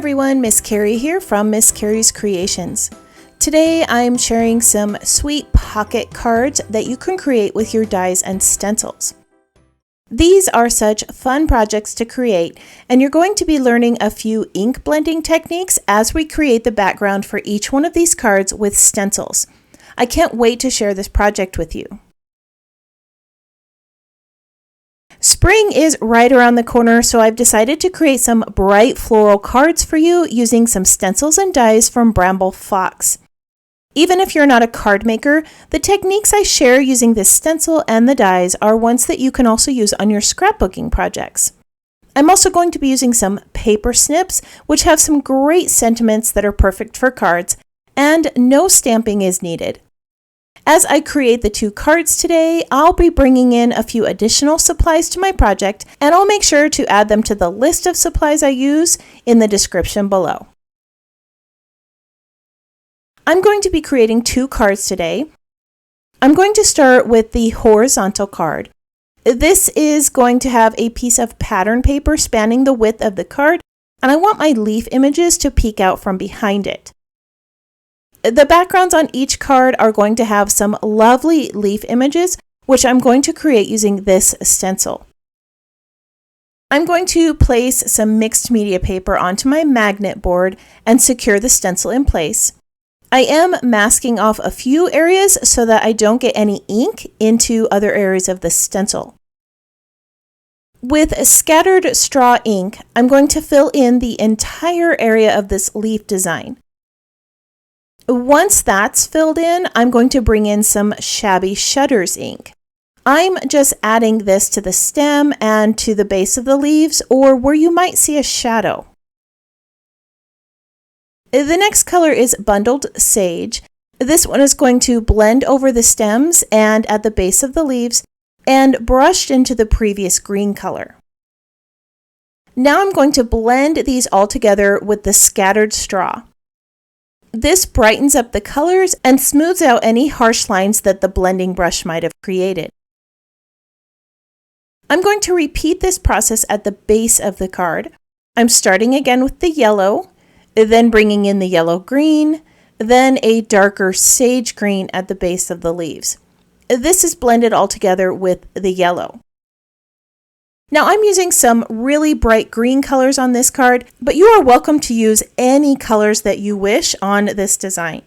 everyone, Miss Carrie here from Miss Carrie's Creations. Today I'm sharing some sweet pocket cards that you can create with your dies and stencils. These are such fun projects to create, and you're going to be learning a few ink blending techniques as we create the background for each one of these cards with stencils. I can't wait to share this project with you. Spring is right around the corner, so I've decided to create some bright floral cards for you using some stencils and dies from Bramble Fox. Even if you're not a card maker, the techniques I share using this stencil and the dies are ones that you can also use on your scrapbooking projects. I'm also going to be using some paper snips, which have some great sentiments that are perfect for cards, and no stamping is needed. As I create the two cards today, I'll be bringing in a few additional supplies to my project, and I'll make sure to add them to the list of supplies I use in the description below. I'm going to be creating two cards today. I'm going to start with the horizontal card. This is going to have a piece of pattern paper spanning the width of the card, and I want my leaf images to peek out from behind it. The backgrounds on each card are going to have some lovely leaf images, which I'm going to create using this stencil. I'm going to place some mixed media paper onto my magnet board and secure the stencil in place. I am masking off a few areas so that I don't get any ink into other areas of the stencil. With scattered straw ink, I'm going to fill in the entire area of this leaf design. Once that's filled in, I'm going to bring in some Shabby Shutters ink. I'm just adding this to the stem and to the base of the leaves, or where you might see a shadow. The next color is Bundled Sage. This one is going to blend over the stems and at the base of the leaves and brushed into the previous green color. Now I'm going to blend these all together with the scattered straw. This brightens up the colors and smooths out any harsh lines that the blending brush might have created. I'm going to repeat this process at the base of the card. I'm starting again with the yellow, then bringing in the yellow-green, then a darker sage green at the base of the leaves. This is blended all together with the yellow. Now I'm using some really bright green colors on this card, but you are welcome to use any colors that you wish on this design.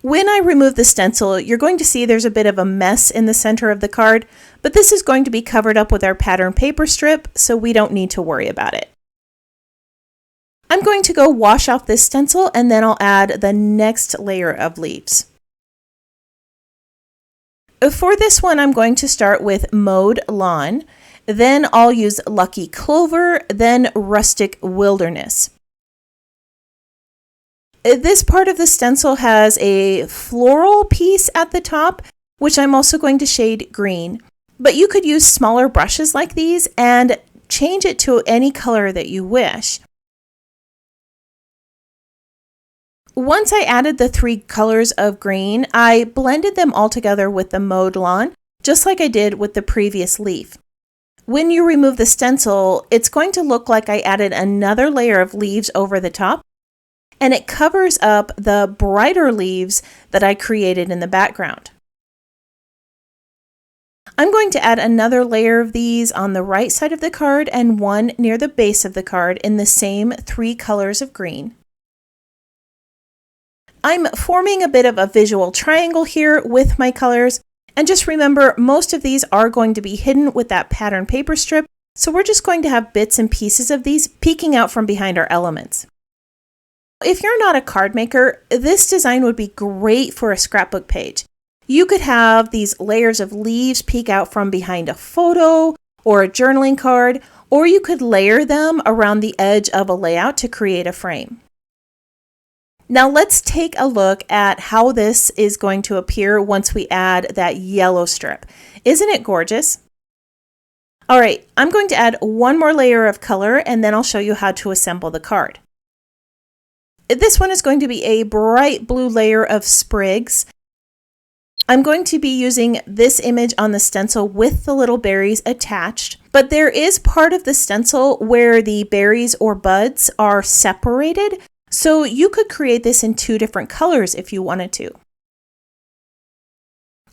When I remove the stencil, you're going to see there's a bit of a mess in the center of the card, but this is going to be covered up with our pattern paper strip, so we don't need to worry about it. I'm going to go wash off this stencil, and then I'll add the next layer of leaves. For this one, I'm going to start with Mowed Lawn, then I'll use Lucky Clover, then Rustic Wilderness. This part of the stencil has a floral piece at the top, which I'm also going to shade green. But you could use smaller brushes like these and change it to any color that you wish. Once I added the three colors of green, I blended them all together with the Mowed Lawn, just like I did with the previous leaf. When you remove the stencil, it's going to look like I added another layer of leaves over the top, and it covers up the brighter leaves that I created in the background. I'm going to add another layer of these on the right side of the card and one near the base of the card in the same three colors of green. I'm forming a bit of a visual triangle here with my colors, and just remember most of these are going to be hidden with that pattern paper strip, so we're just going to have bits and pieces of these peeking out from behind our elements. If you're not a card maker, this design would be great for a scrapbook page. You could have these layers of leaves peek out from behind a photo or a journaling card, or you could layer them around the edge of a layout to create a frame. Now let's take a look at how this is going to appear once we add that yellow strip. Isn't it gorgeous? All right, I'm going to add one more layer of color and then I'll show you how to assemble the card. This one is going to be a bright blue layer of sprigs. I'm going to be using this image on the stencil with the little berries attached. But there is part of the stencil where the berries or buds are separated, so you could create this in 2 different colors if you wanted to.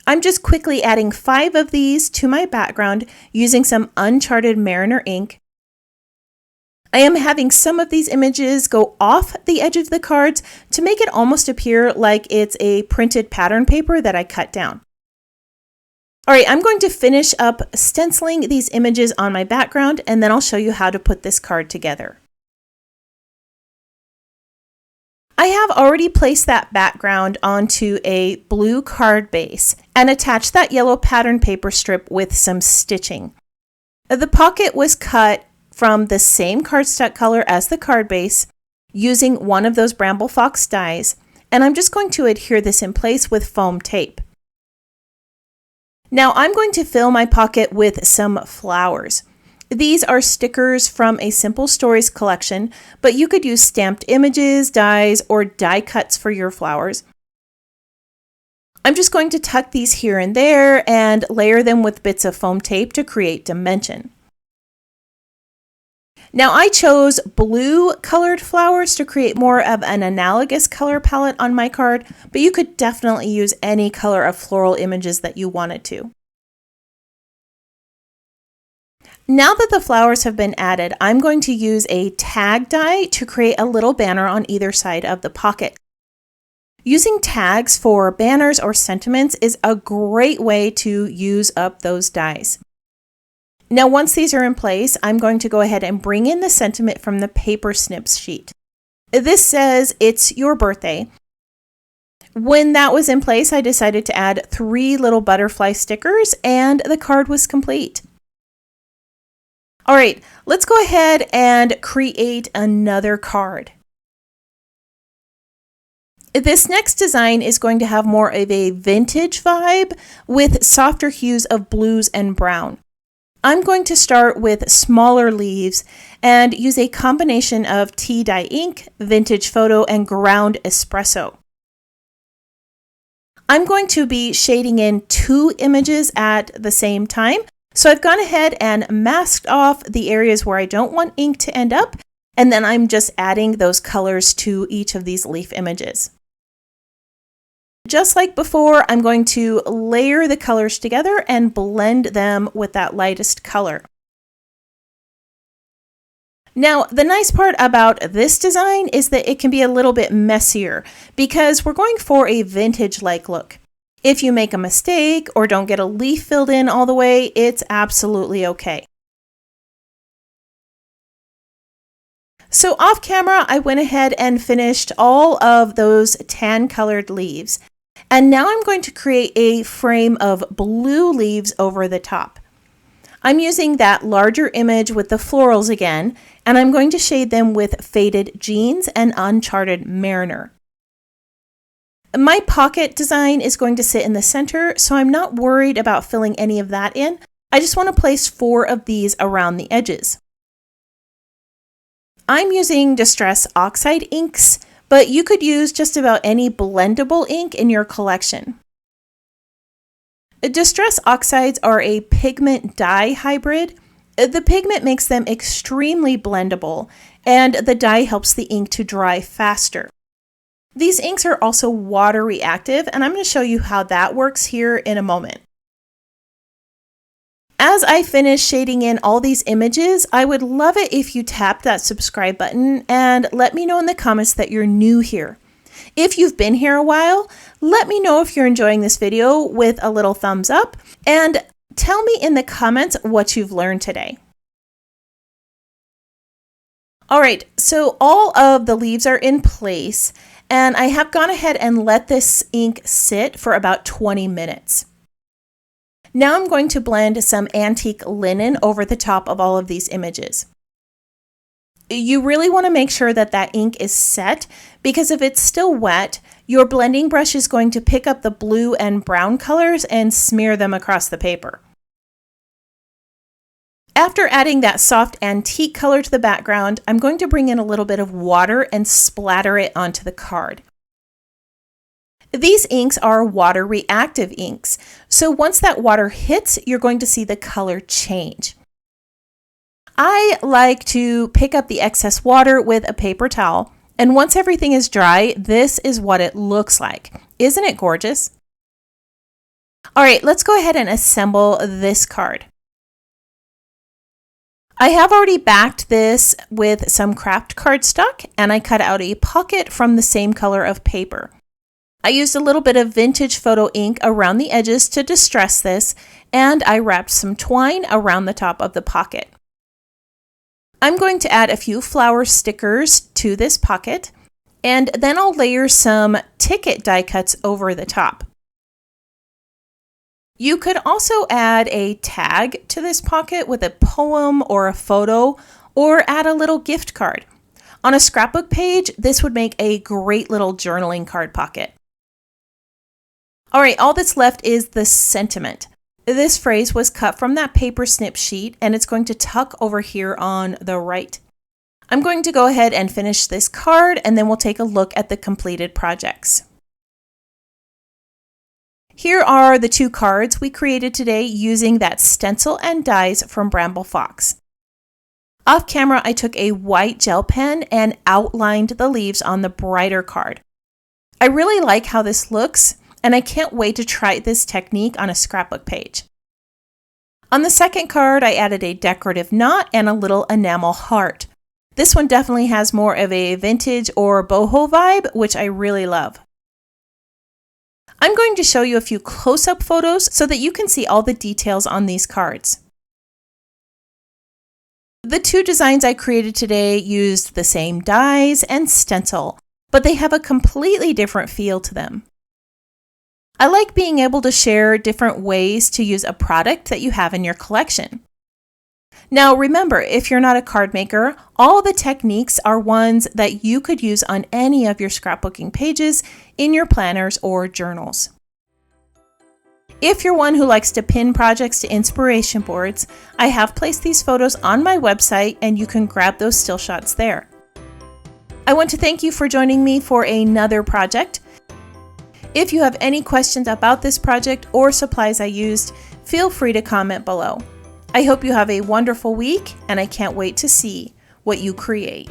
I'm just quickly adding 5 of these to my background using some Uncharted Mariner ink. I am having some of these images go off the edge of the cards to make it almost appear like it's a printed pattern paper that I cut down. All right, I'm going to finish up stenciling these images on my background, and then I'll show you how to put this card together. I have already placed that background onto a blue card base and attached that yellow pattern paper strip with some stitching. The pocket was cut from the same cardstock color as the card base using one of those Bramble Fox dies, and I'm just going to adhere this in place with foam tape. Now I'm going to fill my pocket with some flowers. These are stickers from a Simple Stories collection, but you could use stamped images, dies, or die cuts for your flowers. I'm just going to tuck these here and there and layer them with bits of foam tape to create dimension. Now I chose blue colored flowers to create more of an analogous color palette on my card, but you could definitely use any color of floral images that you wanted to. Now that the flowers have been added, I'm going to use a tag die to create a little banner on either side of the pocket. Using tags for banners or sentiments is a great way to use up those dies. Now once these are in place, I'm going to go ahead and bring in the sentiment from the paper snips sheet. This says, "It's your birthday." When that was in place, I decided to add 3 little butterfly stickers and the card was complete. All right, let's go ahead and create another card. This next design is going to have more of a vintage vibe with softer hues of blues and brown. I'm going to start with smaller leaves and use a combination of tea dye ink, vintage photo, and ground espresso. I'm going to be shading in 2 images at the same time. So I've gone ahead and masked off the areas where I don't want ink to end up, and then I'm just adding those colors to each of these leaf images. Just like before, I'm going to layer the colors together and blend them with that lightest color. Now, the nice part about this design is that it can be a little bit messier because we're going for a vintage-like look. If you make a mistake or don't get a leaf filled in all the way, it's absolutely okay. So off camera, I went ahead and finished all of those tan colored leaves. And now I'm going to create a frame of blue leaves over the top. I'm using that larger image with the florals again, and I'm going to shade them with Faded Jeans and Uncharted Mariner. My pocket design is going to sit in the center, so I'm not worried about filling any of that in. I just want to place 4 of these around the edges. I'm using Distress Oxide inks, but you could use just about any blendable ink in your collection. Distress Oxides are a pigment dye hybrid. The pigment makes them extremely blendable, and the dye helps the ink to dry faster. These inks are also water reactive, and I'm going to show you how that works here in a moment. As I finish shading in all these images, I would love it if you tap that subscribe button and let me know in the comments that you're new here. If you've been here a while, let me know if you're enjoying this video with a little thumbs up, and tell me in the comments what you've learned today. All right, so all of the leaves are in place, and I have gone ahead and let this ink sit for about 20 minutes. Now I'm going to blend some antique linen over the top of all of these images. You really want to make sure that that ink is set, because if it's still wet, your blending brush is going to pick up the blue and brown colors and smear them across the paper. After adding that soft antique color to the background, I'm going to bring in a little bit of water and splatter it onto the card. These inks are water reactive inks, so once that water hits, you're going to see the color change. I like to pick up the excess water with a paper towel, and once everything is dry, this is what it looks like. Isn't it gorgeous? All right, let's go ahead and assemble this card. I have already backed this with some craft cardstock, and I cut out a pocket from the same color of paper. I used a little bit of vintage photo ink around the edges to distress this, and I wrapped some twine around the top of the pocket. I'm going to add a few flower stickers to this pocket, and then I'll layer some ticket die cuts over the top. You could also add a tag to this pocket with a poem or a photo, or add a little gift card. On a scrapbook page, this would make a great little journaling card pocket. All right, all that's left is the sentiment. This phrase was cut from that paper snip sheet, and it's going to tuck over here on the right. I'm going to go ahead and finish this card, and then we'll take a look at the completed projects. Here are the 2 cards we created today using that stencil and dies from Bramble Fox. Off camera, I took a white gel pen and outlined the leaves on the brighter card. I really like how this looks, and I can't wait to try this technique on a scrapbook page. On the second card, I added a decorative knot and a little enamel heart. This one definitely has more of a vintage or boho vibe, which I really love. I'm going to show you a few close-up photos so that you can see all the details on these cards. The 2 designs I created today used the same dies and stencil, but they have a completely different feel to them. I like being able to share different ways to use a product that you have in your collection. Now remember, if you're not a card maker, all the techniques are ones that you could use on any of your scrapbooking pages in your planners or journals. If you're one who likes to pin projects to inspiration boards, I have placed these photos on my website and you can grab those still shots there. I want to thank you for joining me for another project. If you have any questions about this project or supplies I used, feel free to comment below. I hope you have a wonderful week, and I can't wait to see what you create.